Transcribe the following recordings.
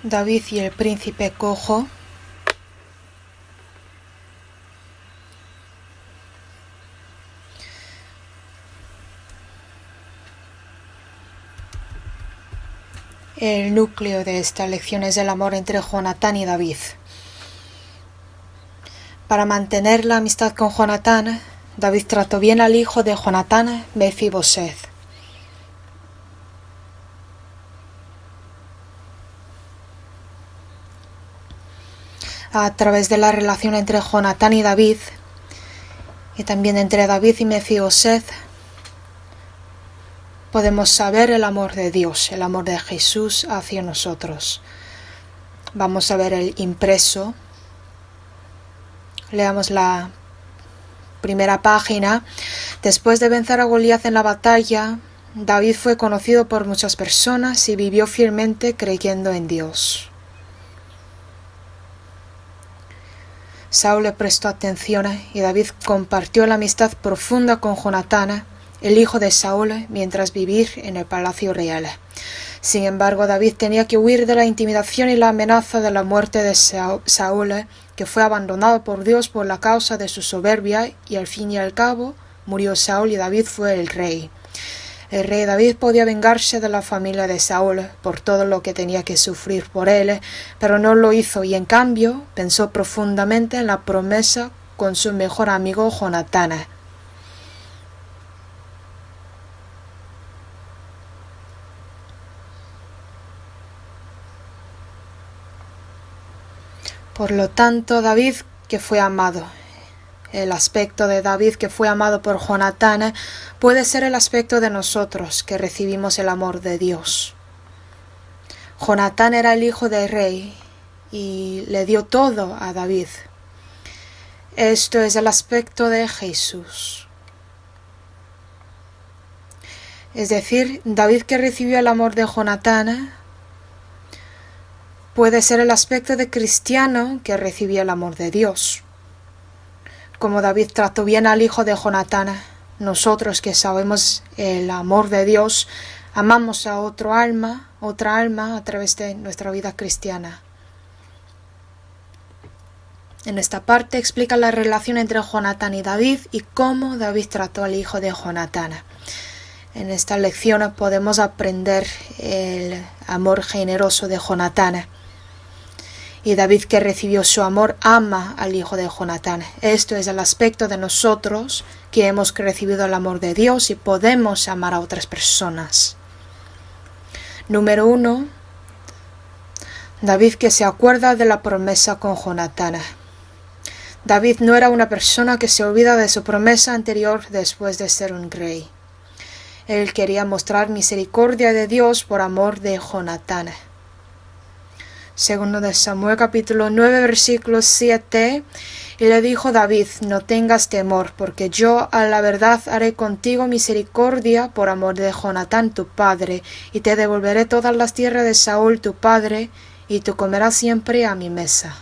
David y el príncipe cojo. El núcleo de esta lección es el amor entre Jonatán y David. Para mantener la amistad con Jonatán, David trató bien al hijo de Jonatán, Mefiboset. A través de la relación entre Jonatán y David, y también entre David y Mefiboset, podemos saber el amor de Dios, el amor de Jesús hacia nosotros. Vamos a ver el impreso. Leamos la primera página. Después de vencer a Goliat en la batalla, David fue conocido por muchas personas y vivió fielmente creyendo en Dios. Saúl le prestó atención y David compartió la amistad profunda con Jonatán, el hijo de Saúl, mientras vivía en el palacio real. Sin embargo, David tenía que huir de la intimidación y la amenaza de la muerte de Saúl, que fue abandonado por Dios por la causa de su soberbia, y al fin y al cabo murió Saúl y David fue el rey. El rey David podía vengarse de la familia de Saúl por todo lo que tenía que sufrir por él, pero no lo hizo y en cambio pensó profundamente en la promesa con su mejor amigo Jonatán. Por lo tanto, David, que fue amado, el aspecto de David que fue amado por Jonatán, puede ser el aspecto de nosotros que recibimos el amor de Dios. Jonatán era el hijo del rey y le dio todo a David. Esto es el aspecto de Jesús. Es decir, David que recibió el amor de Jonatán puede ser el aspecto de cristiano que recibió el amor de Dios. Como David trató bien al hijo de Jonatán, nosotros que sabemos el amor de Dios, amamos a otra alma a través de nuestra vida cristiana. En esta parte explica la relación entre Jonatán y David y cómo David trató al hijo de Jonatán. En esta lección podemos aprender el amor generoso de Jonatán. Y David que recibió su amor ama al hijo de Jonatán. Esto es el aspecto de nosotros que hemos recibido el amor de Dios y podemos amar a otras personas. Número 1. David que se acuerda de la promesa con Jonatán. David no era una persona que se olvida de su promesa anterior después de ser un rey. Él quería mostrar misericordia de Dios por amor de Jonatán. Segundo de Samuel capítulo 9 versículo 7, y le dijo David: no tengas temor, porque yo a la verdad haré contigo misericordia por amor de Jonatán tu padre, y te devolveré todas las tierras de Saúl tu padre, y tú comerás siempre a mi mesa.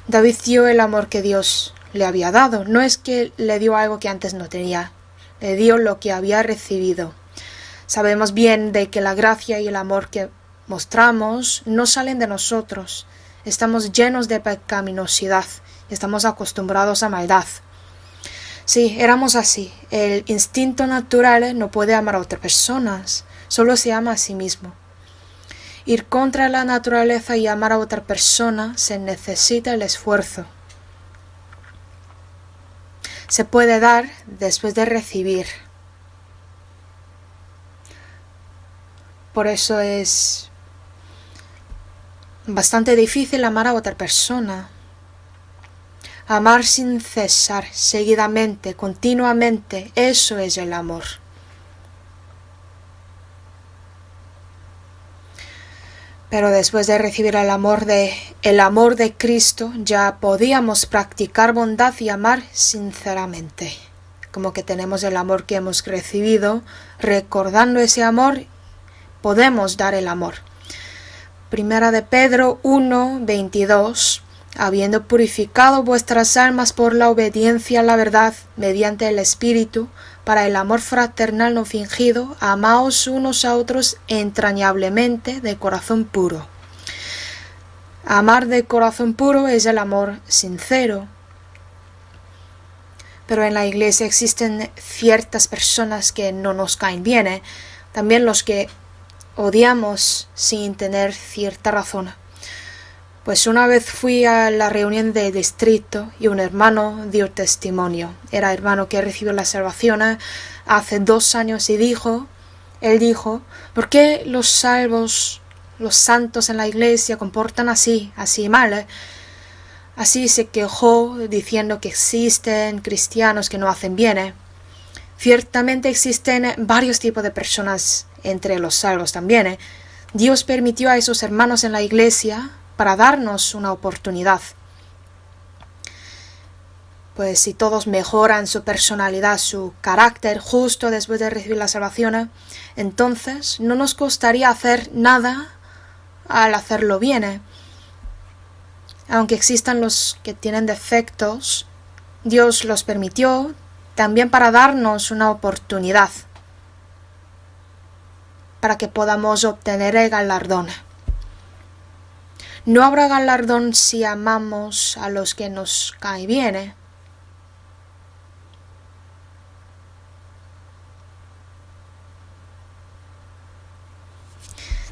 David dio el amor que Dios le había dado, no es que le dio algo que antes no tenía, le dio lo que había recibido. Sabemos bien de que la gracia y el amor que mostramos no salen de nosotros. Estamos llenos de pecaminosidad, estamos acostumbrados a maldad. Sí, éramos así. El instinto natural no puede amar a otras personas, solo se ama a sí mismo. Ir contra la naturaleza y amar a otra persona se necesita el esfuerzo. Se puede dar después de recibir. Por eso es bastante difícil amar a otra persona. Amar sin cesar, seguidamente, continuamente, eso es el amor. Pero después de recibir el amor de Cristo, ya podíamos practicar bondad y amar sinceramente. Como que tenemos el amor que hemos recibido, recordando ese amor, podemos dar el amor. Primera de Pedro 1:22. Habiendo purificado vuestras almas por la obediencia a la verdad mediante el Espíritu, para el amor fraternal no fingido, amaos unos a otros entrañablemente de corazón puro. Amar de corazón puro es el amor sincero. Pero en la iglesia existen ciertas personas que no nos caen bien, también los que odiamos sin tener cierta razón. Pues una vez fui a la reunión de distrito y un hermano dio testimonio. Era hermano que recibió la salvación hace 2 años y él dijo, ¿por qué los salvos, los santos en la iglesia comportan así mal? Así se quejó diciendo que existen cristianos que no hacen bien. Ciertamente existen varios tipos de personas entre los salvos también. Dios permitió a esos hermanos en la iglesia para darnos una oportunidad. Pues si todos mejoran su personalidad, su carácter justo después de recibir la salvación, entonces no nos costaría hacer nada al hacerlo bien. Aunque existan los que tienen defectos, Dios los permitió también para darnos una oportunidad, para que podamos obtener el galardón. No habrá galardón si amamos a los que nos caen bien.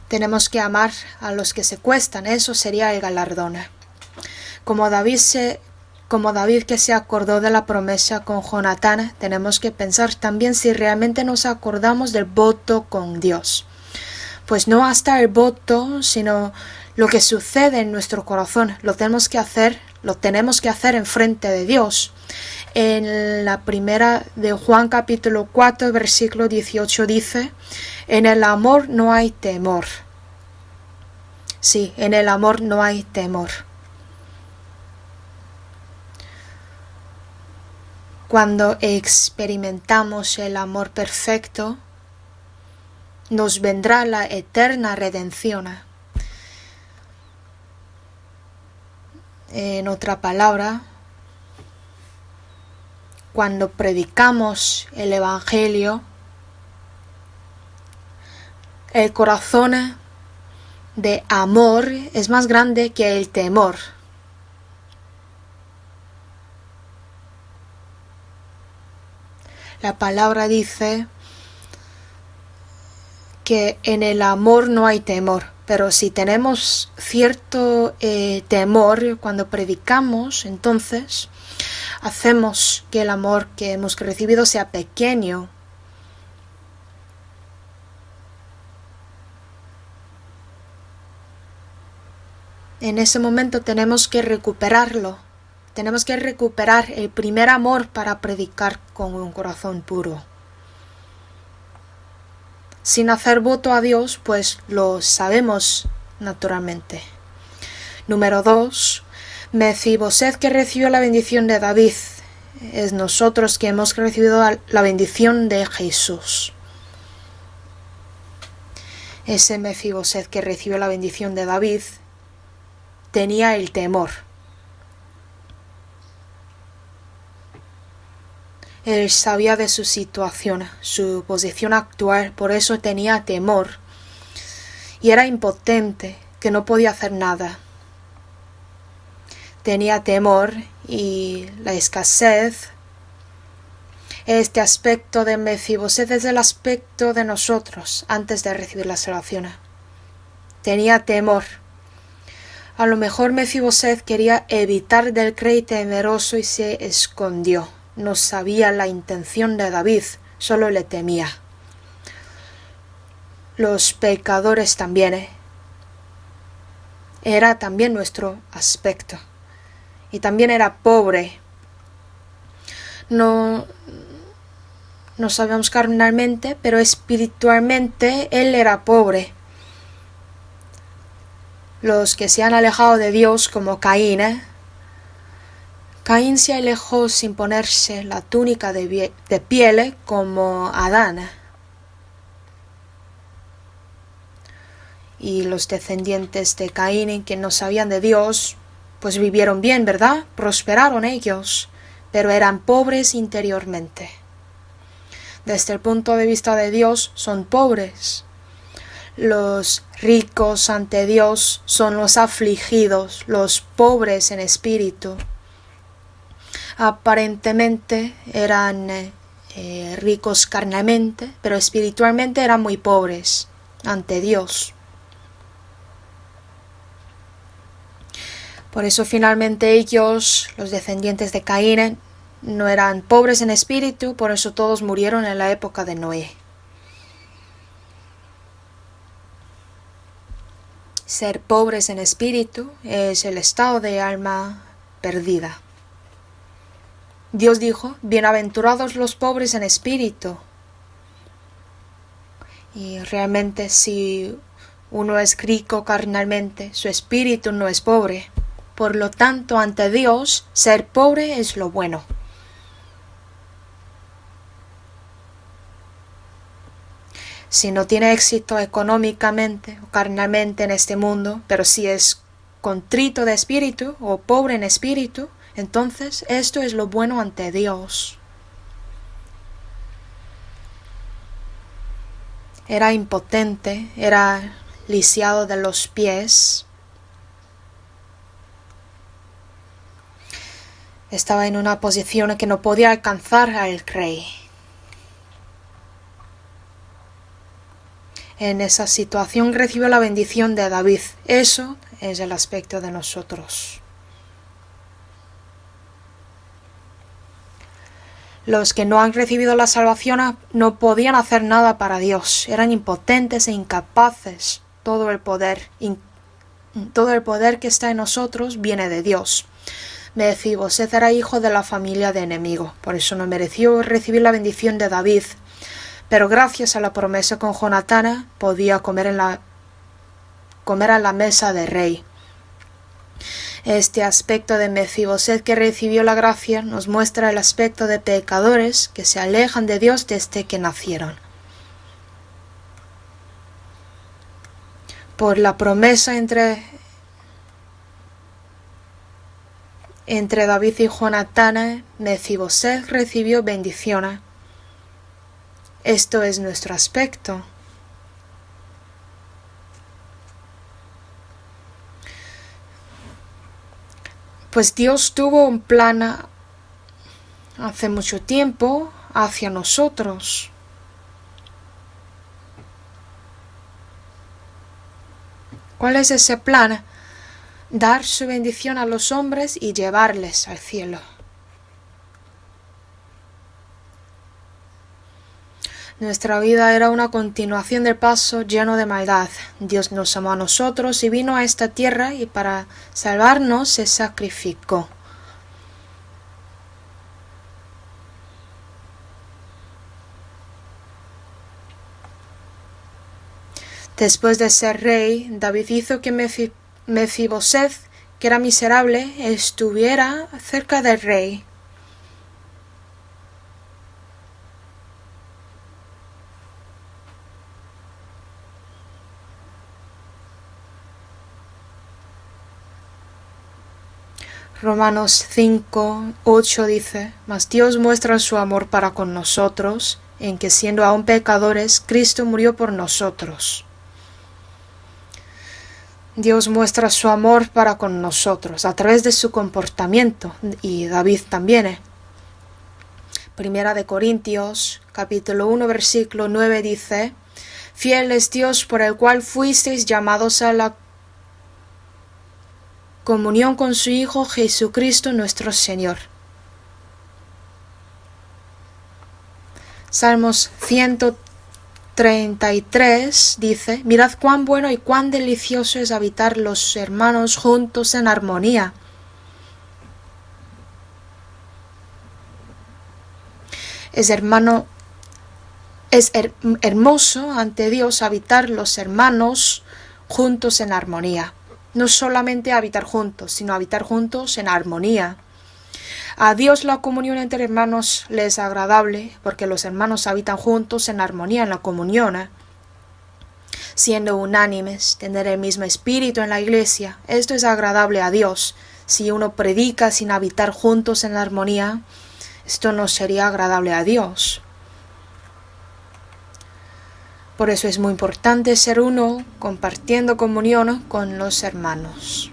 Tenemos que amar a los que se cuestan, eso sería el galardón. Como David que se acordó de la promesa con Jonatán, tenemos que pensar también si realmente nos acordamos del voto con Dios. Pues no hasta el voto, sino lo que sucede en nuestro corazón. Lo tenemos que hacer en frente de Dios. En la primera de Juan capítulo 4, versículo 18 dice, en el amor no hay temor. Sí, en el amor no hay temor. Cuando experimentamos el amor perfecto, nos vendrá la eterna redención. En otra palabra, cuando predicamos el Evangelio, el corazón de amor es más grande que el temor. La palabra dice que en el amor no hay temor, pero si tenemos cierto temor cuando predicamos, entonces hacemos que el amor que hemos recibido sea pequeño. En ese momento tenemos que recuperarlo. Tenemos que recuperar el primer amor para predicar con un corazón puro. Sin hacer voto a Dios, pues lo sabemos naturalmente. Número 2. Mefiboset que recibió la bendición de David. Es nosotros que hemos recibido la bendición de Jesús. Ese Mefiboset que recibió la bendición de David tenía el temor. Él sabía de su situación, su posición actual, por eso tenía temor. Y era impotente, que no podía hacer nada. Tenía temor y la escasez. Este aspecto de Mefiboset es el aspecto de nosotros antes de recibir la salvación. Tenía temor. A lo mejor Mefiboset quería evitar del rey temeroso y se escondió. No sabía la intención de David, solo le temía. Los pecadores también, Era también nuestro aspecto. Y también era pobre. No sabemos carnalmente, pero espiritualmente él era pobre. Los que se han alejado de Dios como Caín, Caín se alejó sin ponerse la túnica de piel como Adán. Y los descendientes de Caín que no sabían de Dios, pues vivieron bien, ¿verdad? Prosperaron ellos, pero eran pobres interiormente. desde el punto de vista de Dios, son pobres. Los ricos ante Dios son los afligidos, los pobres en espíritu. Aparentemente eran ricos carnalmente, pero espiritualmente eran muy pobres ante Dios. Por eso finalmente ellos, los descendientes de Caín, no eran pobres en espíritu, por eso todos murieron en la época de Noé. Ser pobres en espíritu es el estado de alma perdida. Dios dijo, bienaventurados los pobres en espíritu. Y realmente si uno es rico carnalmente, su espíritu no es pobre. Por lo tanto, ante Dios, ser pobre es lo bueno. Si no tiene éxito económicamente o carnalmente en este mundo, pero si es contrito de espíritu o pobre en espíritu, entonces esto es lo bueno ante Dios. Era impotente, era lisiado de los pies. Estaba en una posición en que no podía alcanzar al rey. En esa situación recibió la bendición de David. Eso es el aspecto de nosotros. Los que no han recibido la salvación no podían hacer nada para Dios. Eran impotentes e incapaces. Todo el poder que está en nosotros viene de Dios. Mefiboset era hijo de la familia de enemigo. Por eso no mereció recibir la bendición de David. Pero gracias a la promesa con Jonatán podía comer a la mesa del rey. Este aspecto de Mefiboset que recibió la gracia nos muestra el aspecto de pecadores que se alejan de Dios desde que nacieron. Por la promesa entre David y Jonatán, Mefiboset recibió bendiciones. Esto es nuestro aspecto. Pues Dios tuvo un plan hace mucho tiempo hacia nosotros. ¿Cuál es ese plan? Dar su bendición a los hombres y llevarles al cielo. Nuestra vida era una continuación del paso lleno de maldad. Dios nos amó a nosotros y vino a esta tierra y para salvarnos se sacrificó. Después de ser rey, David hizo que Mefiboset, que era miserable, estuviera cerca del rey. Romanos 5:8 dice, mas Dios muestra su amor para con nosotros, en que siendo aún pecadores, Cristo murió por nosotros. Dios muestra su amor para con nosotros a través de su comportamiento, y David también. Primera de Corintios, capítulo 1, versículo 9 dice, fiel es Dios por el cual fuisteis llamados a la comunión con su Hijo Jesucristo nuestro Señor. Salmos 133 dice, mirad cuán bueno y cuán delicioso es habitar los hermanos juntos en armonía. Es hermoso ante Dios habitar los hermanos juntos en armonía. No solamente habitar juntos, sino habitar juntos en armonía. A Dios la comunión entre hermanos le es agradable, porque los hermanos habitan juntos en armonía en la comunión, siendo unánimes, tener el mismo espíritu en la iglesia. Esto es agradable a Dios. Si uno predica sin habitar juntos en armonía, esto no sería agradable a Dios. Por eso es muy importante ser uno, compartiendo comunión con los hermanos.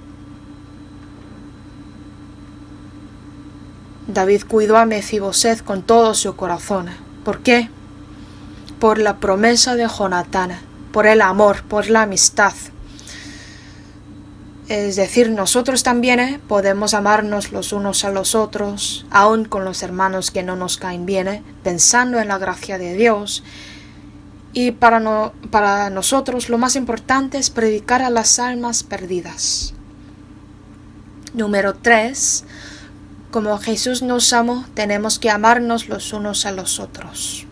David cuidó a Mefiboset con todo su corazón. ¿Por qué? Por la promesa de Jonatán, por el amor, por la amistad. Es decir, nosotros también podemos amarnos los unos a los otros, aun con los hermanos que no nos caen bien, pensando en la gracia de Dios. Y para nosotros lo más importante es predicar a las almas perdidas. Número 3. Como Jesús nos amó, tenemos que amarnos los unos a los otros.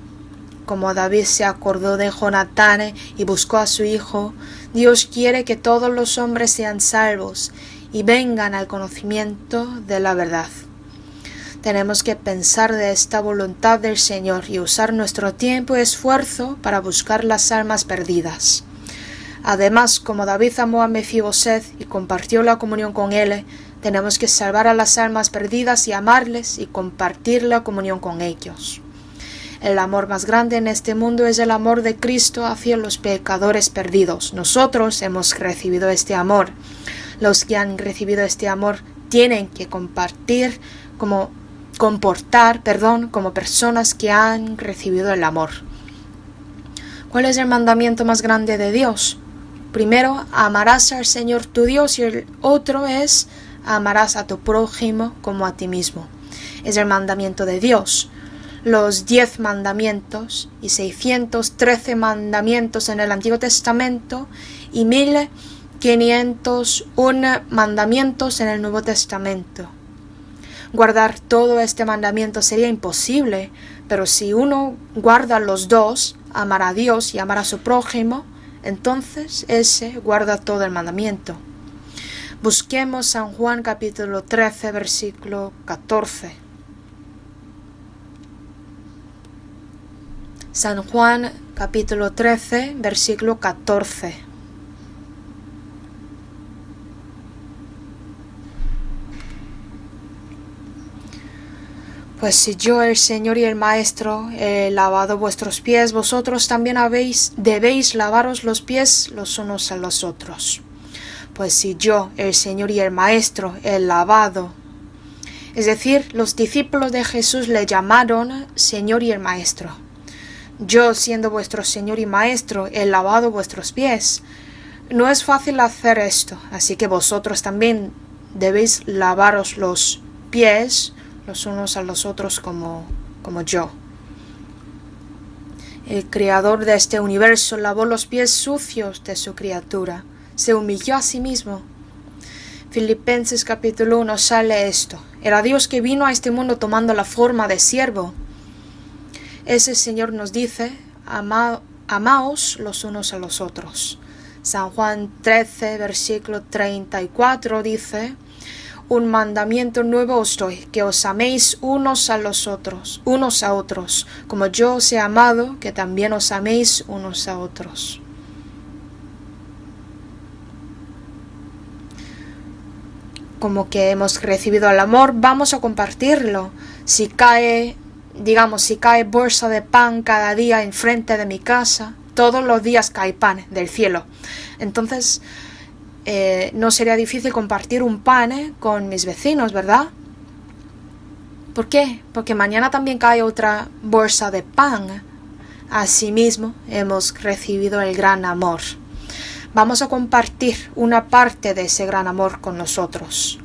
Como David se acordó de Jonatán y buscó a su hijo, Dios quiere que todos los hombres sean salvos y vengan al conocimiento de la verdad. Tenemos que pensar de esta voluntad del Señor y usar nuestro tiempo y esfuerzo para buscar las almas perdidas. Además, como David amó a Mefiboset y compartió la comunión con él, tenemos que salvar a las almas perdidas y amarles y compartir la comunión con ellos. El amor más grande en este mundo es el amor de Cristo hacia los pecadores perdidos. Nosotros hemos recibido este amor. Los que han recibido este amor tienen que comportar como personas que han recibido el amor. ¿Cuál es el mandamiento más grande de Dios? Primero, amarás al Señor tu Dios y el otro es amarás a tu prójimo como a ti mismo. Es el mandamiento de Dios. Los 10 mandamientos y 613 mandamientos en el Antiguo Testamento y 1501 mandamientos en el Nuevo Testamento. Guardar todo este mandamiento sería imposible, pero si uno guarda los dos, amar a Dios y amar a su prójimo, entonces ese guarda todo el mandamiento. Busquemos San Juan capítulo 13, versículo 14. San Juan capítulo 13, versículo 14. Pues si yo, el Señor y el Maestro, he lavado vuestros pies, vosotros también debéis lavaros los pies los unos a los otros. Pues si yo, el Señor y el Maestro, he lavado. Es decir, los discípulos de Jesús le llamaron Señor y el Maestro. Yo, siendo vuestro Señor y Maestro, he lavado vuestros pies. No es fácil hacer esto, así que vosotros también debéis lavaros los pies los unos a los otros como yo. El Creador de este universo lavó los pies sucios de su criatura. Se humilló a sí mismo. Filipenses capítulo 1 sale esto. Era Dios que vino a este mundo tomando la forma de siervo. Ese Señor nos dice, amaos los unos a los otros. San Juan 13, versículo 34 dice, un mandamiento nuevo os doy, que os améis unos a otros, como yo os he amado, que también os améis unos a otros. Como que hemos recibido el amor, vamos a compartirlo. Si cae bolsa de pan cada día enfrente de mi casa, todos los días cae pan del cielo. Entonces, no sería difícil compartir un pan con mis vecinos, ¿verdad? ¿Por qué? Porque mañana también cae otra bolsa de pan. Asimismo, hemos recibido el gran amor. Vamos a compartir una parte de ese gran amor con nosotros.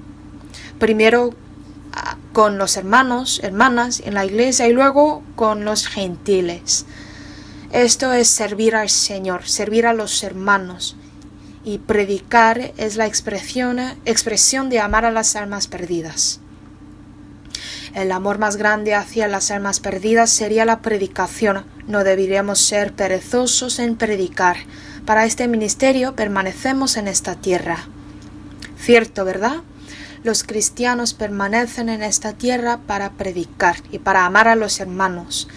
Primero con los hermanos, hermanas en la iglesia y luego con los gentiles. Esto es servir al Señor, servir a los hermanos. Y predicar es la expresión de amar a las almas perdidas. El amor más grande hacia las almas perdidas sería la predicación. No deberíamos ser perezosos en predicar. Para este ministerio permanecemos en esta tierra. Cierto, ¿verdad? Los cristianos permanecen en esta tierra para predicar y para amar a los hermanos.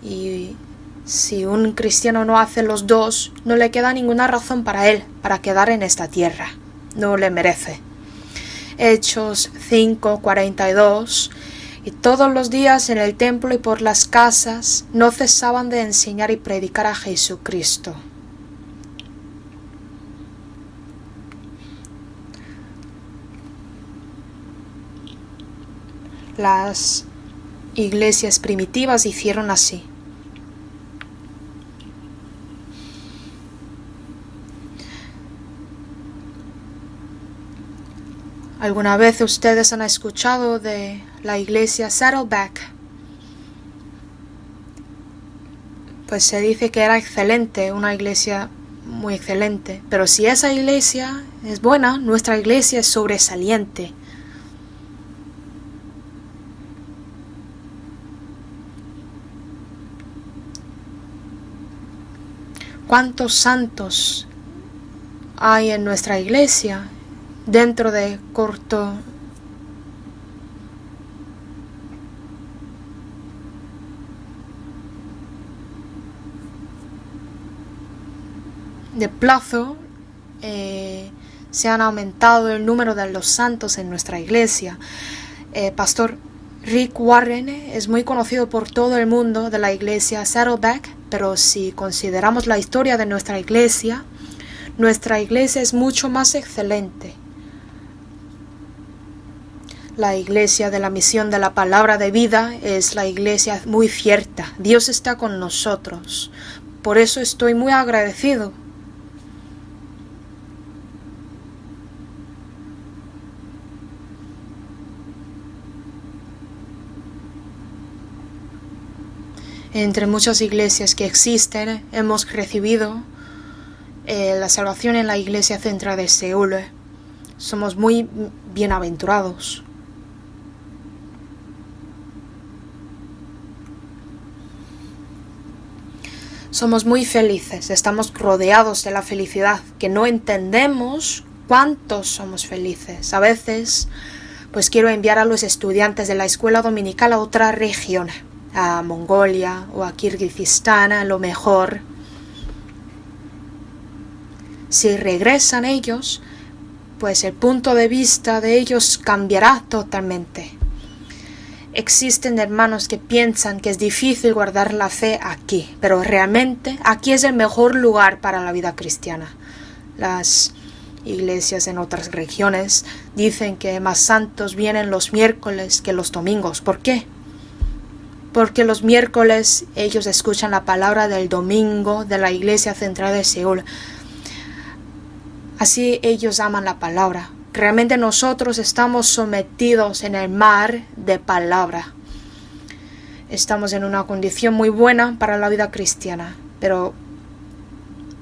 Y si un cristiano no hace los dos, no le queda ninguna razón para él, para quedar en esta tierra. No le merece. Hechos 5:42. Y todos los días en el templo y por las casas no cesaban de enseñar y predicar a Jesucristo. Las iglesias primitivas hicieron así. ¿Alguna vez ustedes han escuchado de la iglesia Saddleback? Pues se dice que era excelente, una iglesia muy excelente. Pero si esa iglesia es buena, nuestra iglesia es sobresaliente. ¿Cuántos santos hay en nuestra iglesia? Dentro de corto de plazo se han aumentado el número de los santos en nuestra iglesia. Pastor Rick Warren es muy conocido por todo el mundo de la iglesia Saddleback, pero si consideramos la historia de nuestra iglesia es mucho más excelente. La iglesia de la misión de la palabra de vida es la iglesia muy cierta. Dios está con nosotros. Por eso estoy muy agradecido. Entre muchas iglesias que existen, hemos recibido la salvación en la iglesia central de Seúl. Somos muy bienaventurados. Somos muy felices, estamos rodeados de la felicidad, que no entendemos cuántos somos felices. A veces, pues quiero enviar a los estudiantes de la escuela dominical a otra región, a Mongolia o a Kirguistán, a lo mejor. Si regresan ellos, pues el punto de vista de ellos cambiará totalmente. Existen hermanos que piensan que es difícil guardar la fe aquí, pero realmente aquí es el mejor lugar para la vida cristiana. Las iglesias en otras regiones dicen que más santos vienen los miércoles que los domingos. ¿Por qué? Porque los miércoles ellos escuchan la palabra del domingo de la iglesia central de Seúl. Así ellos aman la palabra. Realmente nosotros estamos sometidos en el mar de palabra. Estamos en una condición muy buena para la vida cristiana, pero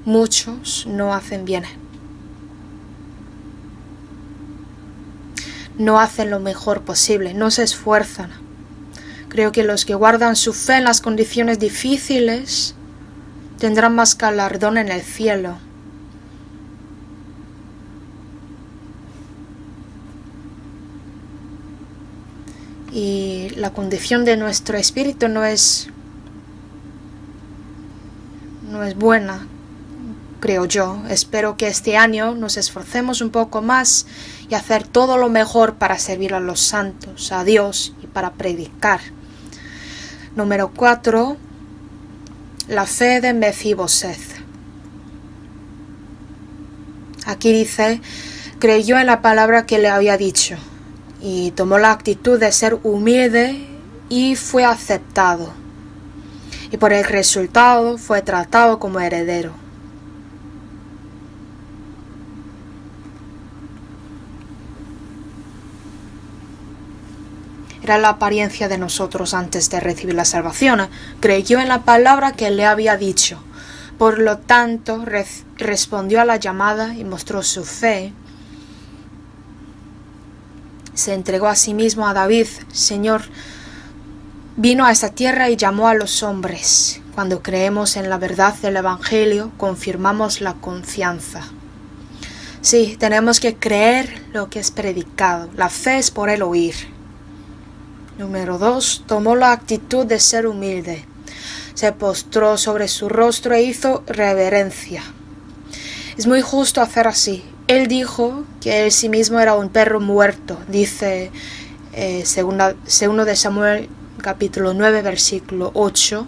muchos no hacen bien. No hacen lo mejor posible, no se esfuerzan. Creo que los que guardan su fe en las condiciones difíciles tendrán más galardón en el cielo. Y la condición de nuestro espíritu no es buena, creo yo. Espero que este año nos esforcemos un poco más y hacer todo lo mejor para servir a los santos, a Dios y para predicar. Número 4. La fe de Mefiboseth. Aquí dice, creyó en la palabra que le había dicho y tomó la actitud de ser humilde y fue aceptado. Y por el resultado fue tratado como heredero. Era la apariencia de nosotros antes de recibir la salvación. Creyó en la palabra que le había dicho. Por lo tanto, respondió a la llamada y mostró su fe. Se entregó a sí mismo a David. Señor, vino a esta tierra y llamó a los hombres. Cuando creemos en la verdad del Evangelio, confirmamos la confianza. Sí, tenemos que creer lo que es predicado. La fe es por el oír. Número 2. Tomó la actitud de ser humilde. Se postró sobre su rostro e hizo reverencia. Es muy justo hacer así. Él dijo que él sí mismo era un perro muerto, dice segundo de Samuel capítulo 9 versículo 8,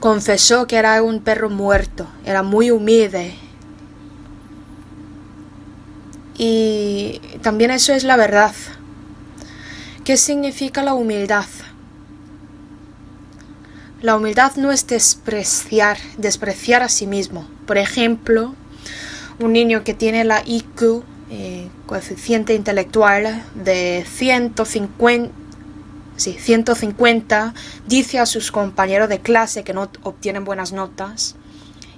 confesó que era un perro muerto, era muy humilde. Y también eso es la verdad. ¿Qué significa la humildad? La humildad no es despreciar a sí mismo. Por ejemplo, un niño que tiene la IQ, coeficiente intelectual, de 150, dice a sus compañeros de clase que no obtienen buenas notas.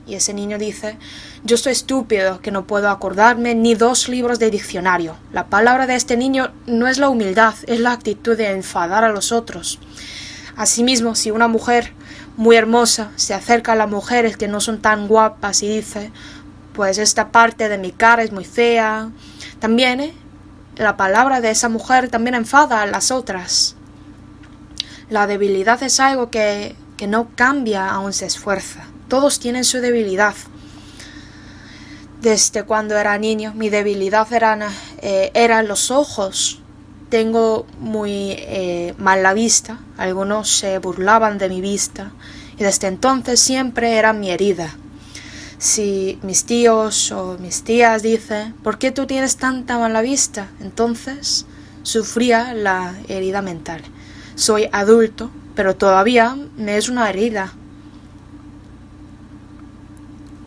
Y ese niño dice: yo soy estúpido, que no puedo acordarme ni 2 libros de diccionario. La palabra de este niño no es la humildad, es la actitud de enfadar a los otros. Asimismo, si una mujer muy hermosa se acerca a las mujeres que no son tan guapas y dice: pues esta parte de mi cara es muy fea, también la palabra de esa mujer también enfada a las otras. La debilidad es algo que no cambia aún se esfuerza. Todos tienen su debilidad. Desde cuando era niño, mi debilidad eran los ojos. Tengo muy mal la vista. Algunos se burlaban de mi vista. Y desde entonces siempre era mi herida. Si mis tíos o mis tías dicen: ¿por qué tú tienes tanta mala vista? Entonces sufría la herida mental. Soy adulto, pero todavía me es una herida.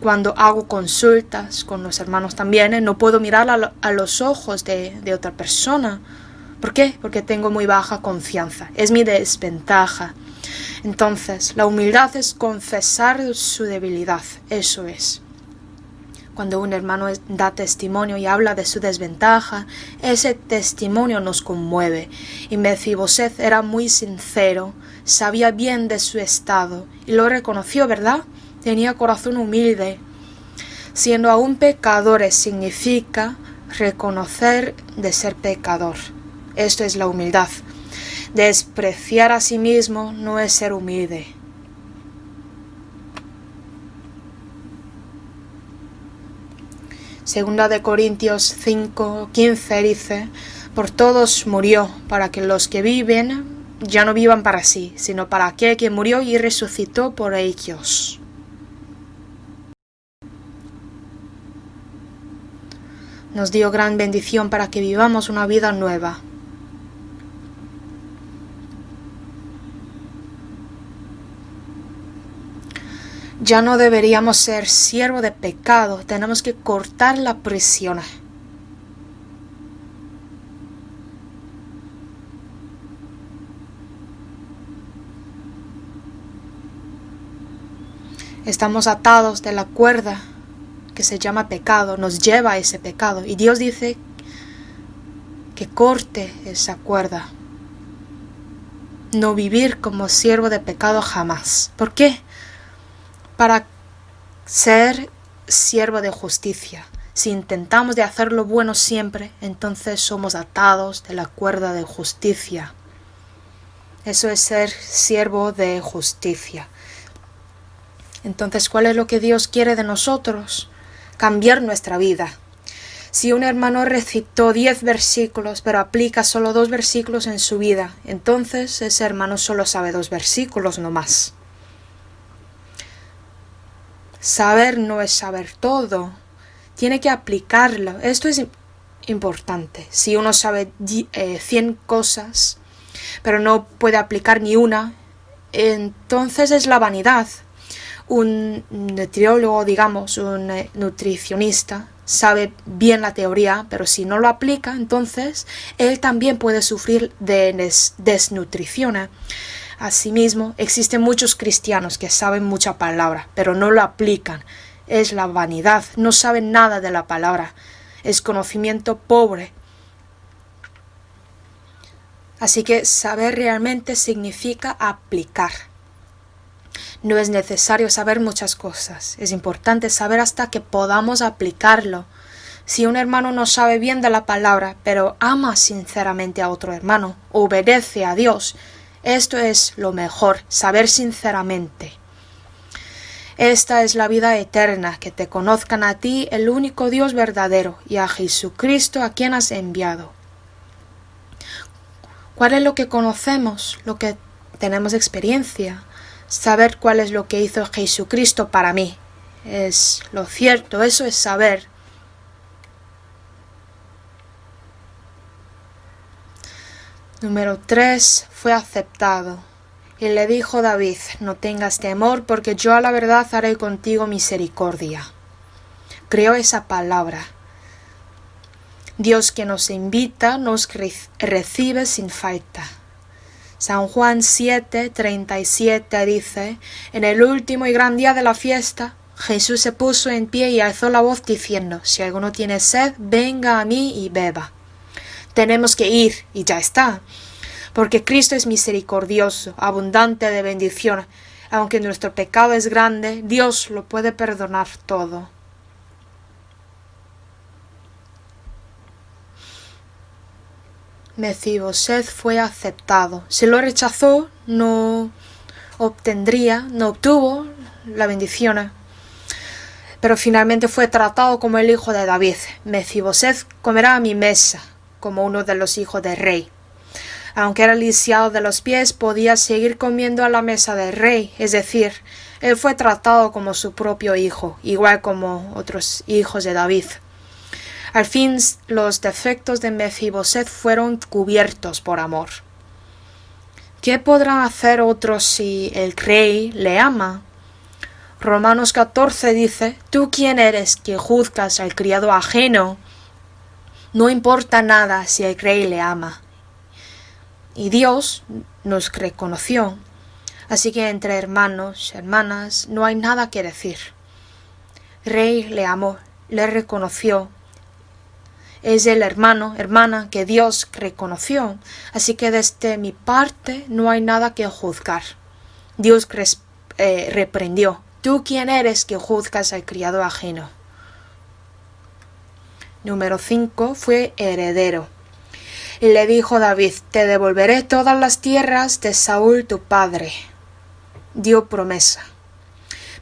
Cuando hago consultas con los hermanos también, no puedo mirar a los ojos de otra persona. ¿Por qué? Porque tengo muy baja confianza. Es mi desventaja. Entonces, la humildad es confesar su debilidad. Eso es. Cuando un hermano da testimonio y habla de su desventaja, ese testimonio nos conmueve. Y Mefiboseth era muy sincero, sabía bien de su estado y lo reconoció, ¿verdad? Tenía corazón humilde. Siendo aún pecadores significa reconocer de ser pecador. Esto es la humildad. Despreciar a sí mismo no es ser humilde. Segunda de Corintios 5:15 dice: por todos murió, para que los que viven ya no vivan para sí, sino para aquel que murió y resucitó por ellos. Nos dio gran bendición para que vivamos una vida nueva. Ya no deberíamos ser siervos de pecado, tenemos que cortar la prisión. Estamos atados de la cuerda que se llama pecado, nos lleva a ese pecado. Y Dios dice que corte esa cuerda. No vivir como siervo de pecado jamás. ¿Por qué? Para ser siervo de justicia. Si intentamos de hacer lo bueno siempre, entonces somos atados de la cuerda de justicia. Eso es ser siervo de justicia. Entonces, ¿cuál es lo que Dios quiere de nosotros? Cambiar nuestra vida. Si un hermano recitó 10 versículos, pero aplica solo 2 versículos en su vida, entonces ese hermano solo sabe 2 versículos, no más. Saber no es saber todo. Tiene que aplicarlo. Esto es importante. Si uno sabe 100 cosas, pero no puede aplicar ni una, entonces es la vanidad. Un nutriólogo, digamos, un nutricionista, sabe bien la teoría, pero si no lo aplica, entonces él también puede sufrir de desnutrición. Asimismo, existen muchos cristianos que saben mucha palabra, pero no lo aplican. Es la vanidad, no saben nada de la palabra. Es conocimiento pobre. Así que saber realmente significa aplicar. No es necesario saber muchas cosas. Es importante saber hasta que podamos aplicarlo. Si un hermano no sabe bien de la palabra, pero ama sinceramente a otro hermano, obedece a Dios, esto es lo mejor, saber sinceramente. Esta es la vida eterna, que te conozcan a ti, el único Dios verdadero, y a Jesucristo a quien has enviado. ¿Cuál es lo que conocemos, lo que tenemos experiencia? Saber cuál es lo que hizo Jesucristo para mí. Es lo cierto, eso es saber. Número 3. Fue aceptado. Y le dijo David: no tengas temor, porque yo a la verdad haré contigo misericordia. Creo esa palabra. Dios que nos invita, nos recibe sin falta. San Juan 7:37 dice: en el último y gran día de la fiesta, Jesús se puso en pie y alzó la voz diciendo: si alguno tiene sed, venga a mí y beba. Tenemos que ir y ya está, porque Cristo es misericordioso, abundante de bendición. Aunque nuestro pecado es grande, Dios lo puede perdonar todo. Mefiboset fue aceptado. Si lo rechazó, no obtuvo la bendición. Pero finalmente fue tratado como el hijo de David. Mefiboset comerá a mi mesa, como uno de los hijos del rey. Aunque era lisiado de los pies, podía seguir comiendo a la mesa del rey, es decir, él fue tratado como su propio hijo, igual como otros hijos de David. Al fin, los defectos de Mefiboset fueron cubiertos por amor. ¿Qué podrán hacer otros si el rey le ama? Romanos 14 dice: ¿tú quién eres que juzgas al criado ajeno? No importa nada si el rey le ama. Y Dios nos reconoció. Así que entre hermanos, hermanas, no hay nada que decir. El rey le amó, le reconoció. Es el hermano, hermana que Dios reconoció. Así que desde mi parte no hay nada que juzgar. Dios reprendió: ¿tú quién eres que juzgas al criado ajeno? Número 5. Fue heredero. Y le dijo David: te devolveré todas las tierras de Saúl tu padre. Dio promesa.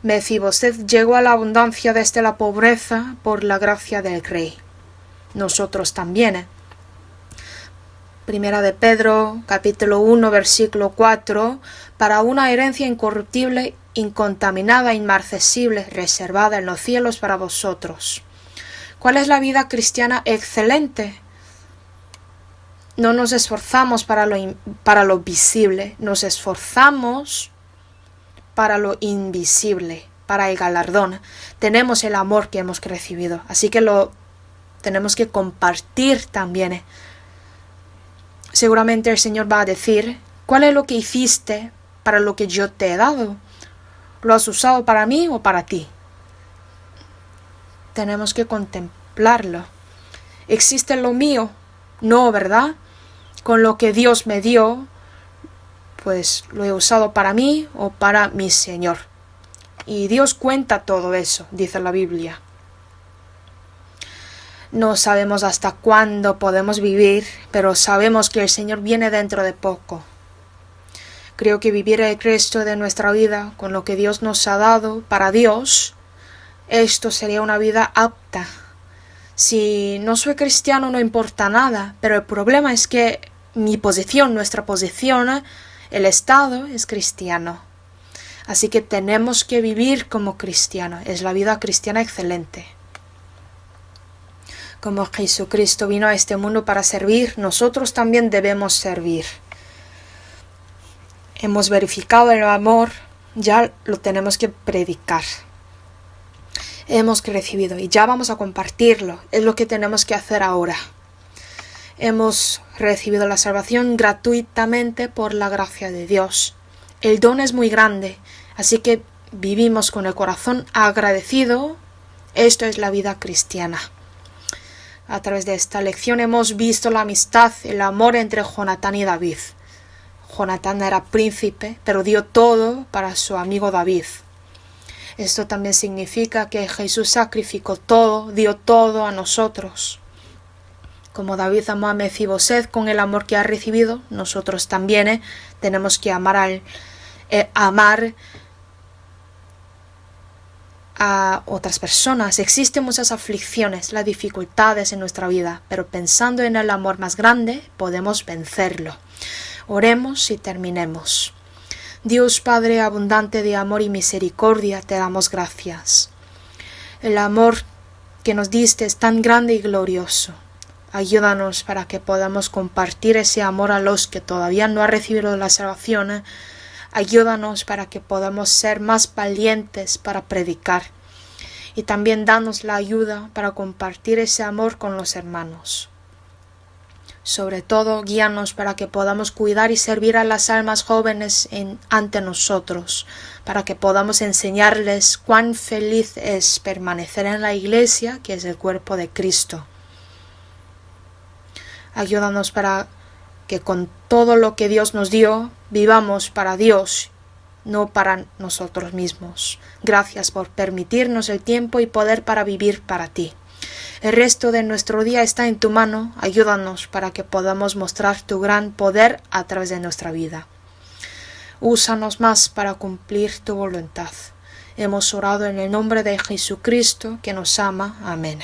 Mefiboset llegó a la abundancia desde la pobreza por la gracia del rey. Nosotros también. Primera de Pedro, capítulo 1, versículo 4. Para una herencia incorruptible, incontaminada, inmarcesible, reservada en los cielos para vosotros. ¿Cuál es la vida cristiana excelente? No nos esforzamos para lo visible, nos esforzamos para lo invisible, para el galardón. Tenemos el amor que hemos recibido, así que lo tenemos que compartir también. Seguramente el Señor va a decir: ¿cuál es lo que hiciste para lo que yo te he dado? ¿Lo has usado para mí o para ti? Tenemos que contemplarlo. ¿Existe lo mío? No, ¿verdad? Con lo que Dios me dio, pues lo he usado para mí o para mi Señor. Y Dios cuenta todo eso, dice la Biblia. No sabemos hasta cuándo podemos vivir, pero sabemos que el Señor viene dentro de poco. Creo que vivir el resto de nuestra vida con lo que Dios nos ha dado para Dios, esto sería una vida apta. Si no soy cristiano no importa nada, pero el problema es que mi posición, nuestra posición, el Estado es cristiano. Así que tenemos que vivir como cristianos. Es la vida cristiana excelente. Como Jesucristo vino a este mundo para servir, nosotros también debemos servir. Hemos verificado el amor, ya lo tenemos que predicar. Hemos recibido y ya vamos a compartirlo. Es lo que tenemos que hacer ahora. Hemos recibido la salvación gratuitamente por la gracia de Dios. El don es muy grande, así que vivimos con el corazón agradecido. Esto es la vida cristiana. A través de esta lección hemos visto la amistad, el amor entre Jonatán y David. Jonatán era príncipe, pero dio todo para su amigo David. Esto también significa que Jesús sacrificó todo, dio todo a nosotros. Como David amó a Mefiboset con el amor que ha recibido, nosotros también tenemos que amar a otras personas. Existen muchas aflicciones, las dificultades en nuestra vida, pero pensando en el amor más grande podemos vencerlo. Oremos y terminemos. Dios Padre abundante de amor y misericordia, te damos gracias. El amor que nos diste es tan grande y glorioso. Ayúdanos para que podamos compartir ese amor a los que todavía no han recibido la salvación. Ayúdanos para que podamos ser más valientes para predicar. Y también danos la ayuda para compartir ese amor con los hermanos. Sobre todo, guíanos para que podamos cuidar y servir a las almas jóvenes ante nosotros, para que podamos enseñarles cuán feliz es permanecer en la Iglesia, que es el cuerpo de Cristo. Ayúdanos para que con todo lo que Dios nos dio, vivamos para Dios, no para nosotros mismos. Gracias por permitirnos el tiempo y poder para vivir para ti. El resto de nuestro día está en tu mano. Ayúdanos para que podamos mostrar tu gran poder a través de nuestra vida. Úsanos más para cumplir tu voluntad. Hemos orado en el nombre de Jesucristo, que nos ama. Amén.